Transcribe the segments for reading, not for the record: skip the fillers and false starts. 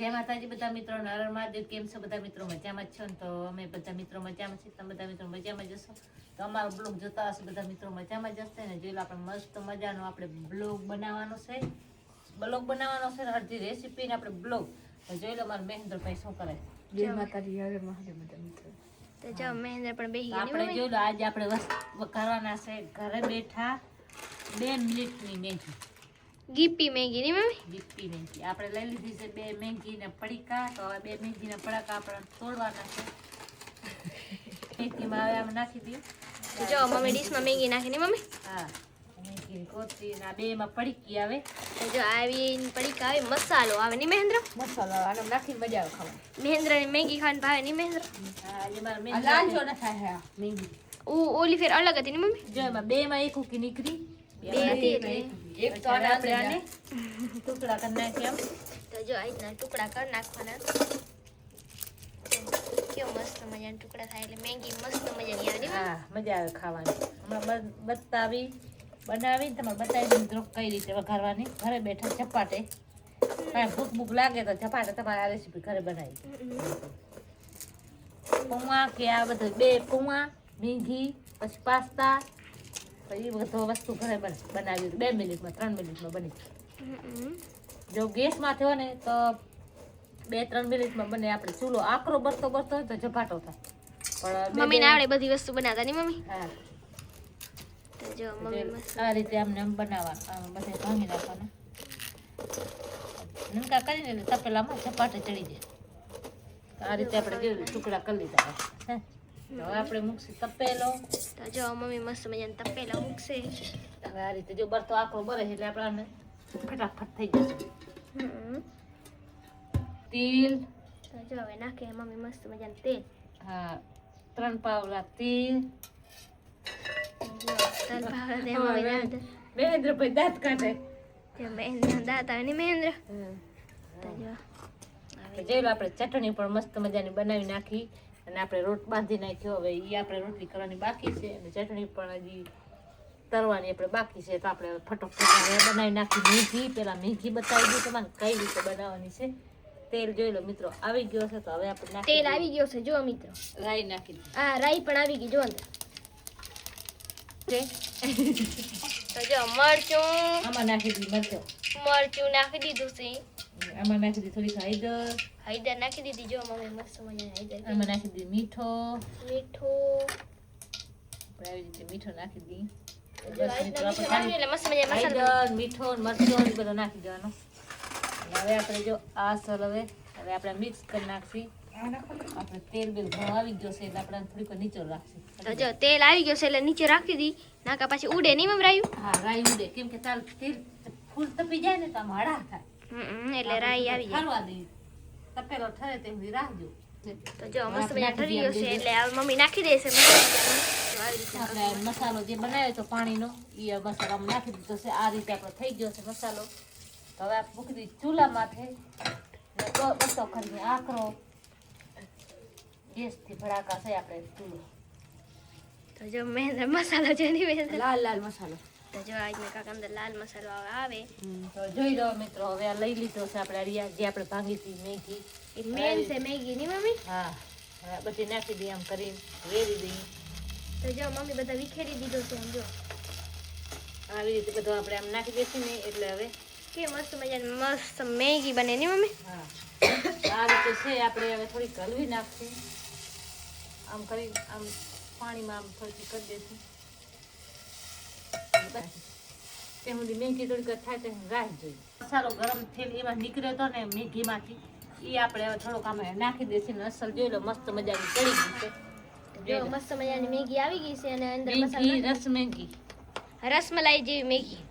જય માતાજી બધા મિત્રો, નારાયણ મહાદેવ. કેમ છો બધા મિત્રો? મજામાં જ છો ને? તો અમે બધા મિત્રો મજામાં છીએ, તમે બધા મિત્રો મજામાં જશો તો અમારો બ્લોગ જોતા હશે બધા મિત્રો મજામાં જ હશે ને. જોઈ લો આપણે મસ્ત મજાનો આપણે બ્લોગ બનાવવાનો છે, ને અડધી રેસીપી ને આપણે બ્લોગ. તો જોઈ લો મારા મહેન્દ્રભાઈ શું કરે. જય માતાજી, હરે મહાદેવ બધા મિત્રો. તો જો મહેન્દ્ર પણ બેહી ગયા. આપણે જોઈ લો આજે આપણે કરવાના છે ઘરે બેઠા 2 મિનિટની મેગી. ગીપી મેગી ની મમ્મી, ગીપી મેગી આપણે લઈ લીધી છે 2 મેગી ને પડીકા. તો હવે 2 મેગી ના પડાકા આપણે તોડવાના છે. મેગીમાં હવે આમ નાખી દઈએ. જો મમ્મી ડીશમાં મેગી નાખી ની મમ્મી. હા, મેગી કોતરી ના 2 માં પડીકી આવે. તો જો આવી પડીકા આવે, મસાલો આવે ની મહેન્દ્ર. મસાલો આનો નાખીને મજા આવે ખાવાની. મહેન્દ્ર ની મેગી ખાવાની ભાવે ની મહેન્દ્ર. હા, આજે મારા મેગી લાંચો ન થાય. હા, મેગી ઓલી ફેર અલગ હતી ની મમ્મી. જો એમાં 2 માં એક ઉકી નીકળી, 2 હતી એટલે એક તો આપણે આને ટુકડા કરી નાખ્યા. તો જો આ રીતના ટુકડા કરી નાખવાના. કેવો મસ્ત મજાના ટુકડા થાય એટલે મેગી મસ્ત મજાની આવે ની. હા, મજા આવે ખાવાની. હમણાં બનાવીને તમારે બતાવી દઉં કઈ રીતે વઘારવાની ઘરે બેઠા ચપાટે. કાંઈ ભૂખ લાગે તો ચપાટે તમારે આ રેસીપી ઘરે બનાવી. પૌવા કે આ બધું 2 પૌવા, મેગી, પછી પાસ્તા, પછી એ બધો વસ્તુ ઘરે બનાવી 2 મિનિટમાં 3 મિનિટમાં બની. જો ગેસમાં થયો ને તો 2-3 મિનિટમાં બને. આપણે ચૂલો આકરો બરતો હોય તો ઝપાટો થાય. પણ મમ્મીને આવડે બધી વસ્તુ બનાવતા ની મમ્મી. હા, તો જો મમ્મી મસ્ત આ રીતે આમને આમ બનાવવાનું. બધે ભાંગી નાખવાના નનકા કરીને એટલે તપેલામાં ઝપાટે ચડી જાય. આ રીતે આપણે જેવું ટુકડા કરી લીધા. હવે આપણે મૂકશું તપેલો. તો જો મમ્મી મસ્ત મજાના તપેલા મૂકશે. હવે આ રીતે જો બરતો આકરો બરે એટલે આપણે ફટાફટ થઈ જશે. તેલ. તો જો હવે નાખે મમ્મી મસ્ત મજાનું તેલ. હા, 3 પાવલા તેલ. જો તલ ભાવડા દે મમ્મી દાંત. મહેન્દ્રભાઈ દાંત કાઢે. જો મહેન્દ્ર દાંત આવે ને મહેન્દ્ર. તો જો જોઈ લો આપણે ચટણી પણ મસ્ત મજાની બનાવી નાખી અને આપણે રોટ બાંધી નાખ્યો. હવે એ આપણે રોટલી કરવાની બાકી છે અને ચટણી પણ હજી તરવાની આપણે બાકી છે. તો આપણે ફટોફટ બનાવી નાખી મેગી. પેલા મેગી બતાવી દઉં તમને કઈ રીતે બનાવવાની છે. તેલ જોઈ લો મિત્રો આવી ગયો છે. તો હવે આપણે તેલ આવી ગયો છે જો મિત્રો. રાઈ નાખી દીધી. આ રાઈ પણ આવી ગઈ જો અંદર. તો જો મરચું આમાં નાખી દીધી મરચું નાખી દીધું છે. આમાં નાખી દીધી થોડીક હળદર નાખી દીધી જો મમ્મી મસ્ત મજાની હળદર. આમાં નાખી દીધી મીઠું. આપણે આવી રીતે મીઠો નાખી દીધી. જો આ રીતના મીઠું નાખી એટલે મસ્ત મજાનો મસાલો. હળદર, મીઠો, મરચું એ બધું નાખી દેવાનું. હવે આપણે જો આ સલ હવે આપણે મિક્સ કરી નાખી. આપણે તેલ બેલ ઘણો આવી ગયો છે એટલે આપણે થોડીક નીચે રાખશું. તો જો તેલ આવી ગયો છે એટલે નીચે રાખી દી. નાકા પાછી ઉડે નહીં મમ રાયું. હા, રાઈ ઉડે કેમ કે તેલ ફૂલ તપી જાય ને તો આમ હળા થાય. એટલે રાઈ આવી જાય. ઠરવા દઈએ. તપેલો ઠરે તે સુધી રાખજો. તો જો મસ્ત મજા ઠરી ગયો છે એટલે આ મમ્મી નાખી દેશે મસાલો. આપણે મસાલો જે બનાવ્યો તો પાણીનો એ મસાલામાં નાખી દીધો છે. આ રીતે આપણો થઈ ગયો છે મસાલો. તો હવે આપણે મૂકી દીધી ચૂલા માથે. બસો કરીને આકરો ગેસથી ભડાકા છે આપણે ચૂલો. તો જો મહેન્દ્ર મસાલો છે ને મહેન્દ્ર. લાલ મસાલો. તો જો આજના કાકા અંદર લાલ મસાલો આવે. તો જોઈ લો મિત્રો હવે આ લઈ લીધો છે આપણે અરિયા જે આપણે ભાંગી હતી મેગી. એ મેન છે મેગી ની મમ્મી. હા, બધી નાખી દઈએ આમ કરીને વેરી દઈએ. તો જો મમ્મી બધા વિખેરી દીધો છે આમ જો. આવી રીતે બધું આપણે આમ નાખી દઈશું ને એટલે હવે કે મસ્ત મજાની મસ્ત મેગી બને ની મમ્મી. હા, આ રીતે છે આપણે હવે થોડી હલવી નાખશું. આમ કરી આમ પાણીમાં આમ થોડી કરી દઈશું. તે સુધી મેગી થોડીક થાય તો રાહ જોઈએ. મસાલો ગરમ થયેલ એમાં નીકળ્યો હતો ને મેગીમાંથી એ આપણે હવે થોડોક આમાં નાખી દઈશું ને અસલ જોઈ લો મસ્ત મજાની ચડી ગઈ છે. જો મસ્ત મજાની મેગી આવી ગઈ છે અને અંદર મસાલો મેગી રસ મેગી રસમલાઈ જેવી મેગી.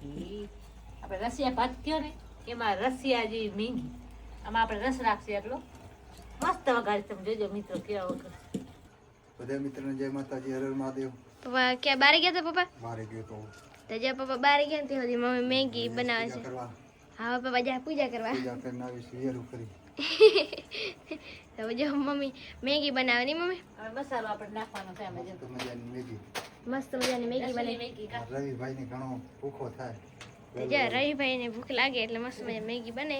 આપણે રસિયા ભાત કયો ને એમાં રસિયા જેવી મેગી. આમાં આપણે રસ રાખીએ એટલો મસ્ત વઘારી. તમે જોજો મિત્રો કેવા વગર. બધા મિત્રોને જય માતાજી, હર હર મહાદેવ. પપ્પા ક્યાં બારે ગયા હતા પપ્પા? મારે ગયો તો તો જ્યાં પપ્પા બારે ગયા ને ત્યાં સુધી મમ્મી મેગી બનાવે છે. હા પપ્પા જ્યાં પૂજા કરવા. પૂજા કરીને આવી શિયાળું કરી. તો જો મમ્મી મેગી બનાવે ની મમ્મી. હવે મસાલો આપણે નાખવાનો છે આમાં. મસ્ત મજાની મેગી. મસ્ત મજાની મેગી બને. મેગી રવિભાઈ ને ઘણો ભૂખો થાય. તો જો રવિભાઈને ભૂખ લાગે એટલે મસ્ત મજા મેગી બને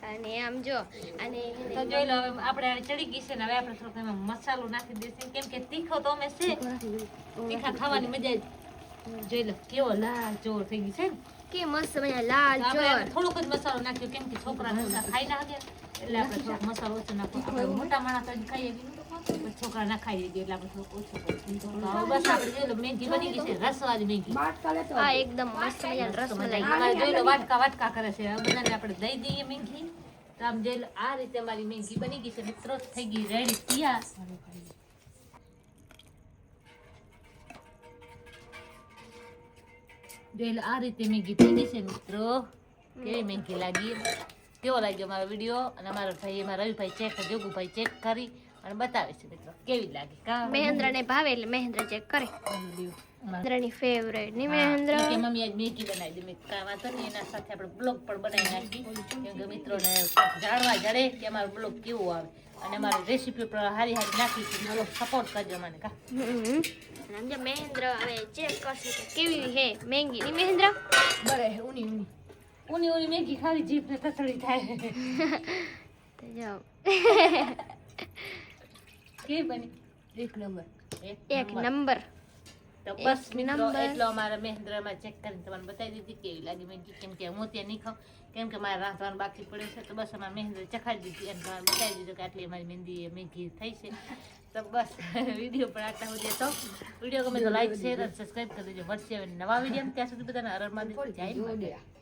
અને આમ જો અને તો જોઈ લો હવે આપણે આ ચડી ગઈ છે ને હવે આપણે થોડોક એમાં મસાલો નાખી દઈશું કેમ કે તીખો તો અમે છે તીખા ખાવાની મજા જ. જોઈ લો કેવો લાલ ચોર થઈ ગઈ છે ને. કે મસ્ત મજા લાલ તો આપણે ચોર થોડોક જ મસાલો નાખ્યો કેમ કે છોકરા બધા ખાઈ ના શકે એટલે આપણે થોડોક મસાલો ઓછો નાખો. આપણે મોટા માણસ તો ખાઈએ પણ છોકરા ના ખાઈ દે એટલે આપણે થોડુંક ઓછું કરીશું. તો હવે બસ આપણે જોઈ લો મેગી બની ગઈ છે રસવાળી મેગી. હા એકદમ મસ્ત મજા રસમલાઈ અમારે જોઈ લો વાટકા વાટકા કરે છે હવે બધાને આપણે દઈ દઈએ મેગી. તો આમ જોઈ લો આ રીતે અમારી મેગી બની ગઈ છે મિત્રો થઈ ગઈ રેડી તૈયાર. જોઈ લો આ રીતે મેગી થઈ ગઈ છે મિત્રો. કેવી મેગી લાગી કેવો લાગ્યો અમારો વિડીયો અને અમારો ભાઈ એમાં રવિભાઈ ચેક જોગુભાઈ ચેક કરી અને બતાવે છે મિત્રો કેવી લાગી. મહેન્દ્રને ભાવે એટલે મહેન્દ્ર ચેક કરે મહેન્દ્રની ફેવરેટ ની મહેન્દ્ર કે મમ્મી આજ મેગી બનાવી દે મેં કાંઈ વાંધો નહીં એના સાથે આપણે બ્લોગ પણ બનાવી નાખી કેમ કે મિત્રોને જાણવા જડે કે અમારો બ્લોગ કેવો આવે અને અમારી રેસીપી પર હારી હારી નાખી છે બ્લોગ સપોર્ટ કરજો મને કા. સમજો મહેન્દ્ર હવે ચેક કરશે કે કેવી હે મેગી ની મહેન્દ્ર બરે ઊની ઊની ઊની ઊની મેગી ખાવી જીભને તસડી થાય. તો જાઓ કેવી બની? એક નંબર એક નંબર તો બસ એક મિત્રો નંબર. એટલો અમારા મહેન્દ્રમાં ચેક કરીને તમને બતાવી દીધી કેવી લાગી મેગી કેમ કે હું ત્યાં નહીં ખાઉં કેમ કે મારે રાંધવાનું બાકી પડ્યું છે તો બસ અમારા મહેન્દ્ર ચખાડી દીધી અને તમારે બતાવી દીધું કે આટલી અમારી મેગી થઈ છે. તો બસ વિડીયો પણ આટલા સુધી હતો. વિડીયો ગમે તો લાઈક શેર અને સબસ્ક્રાઈબ કરી દેજો. મળશે હવે નવા વિડીયો ત્યાં સુધી બધાને હર હર મહાદેવ જય માતા.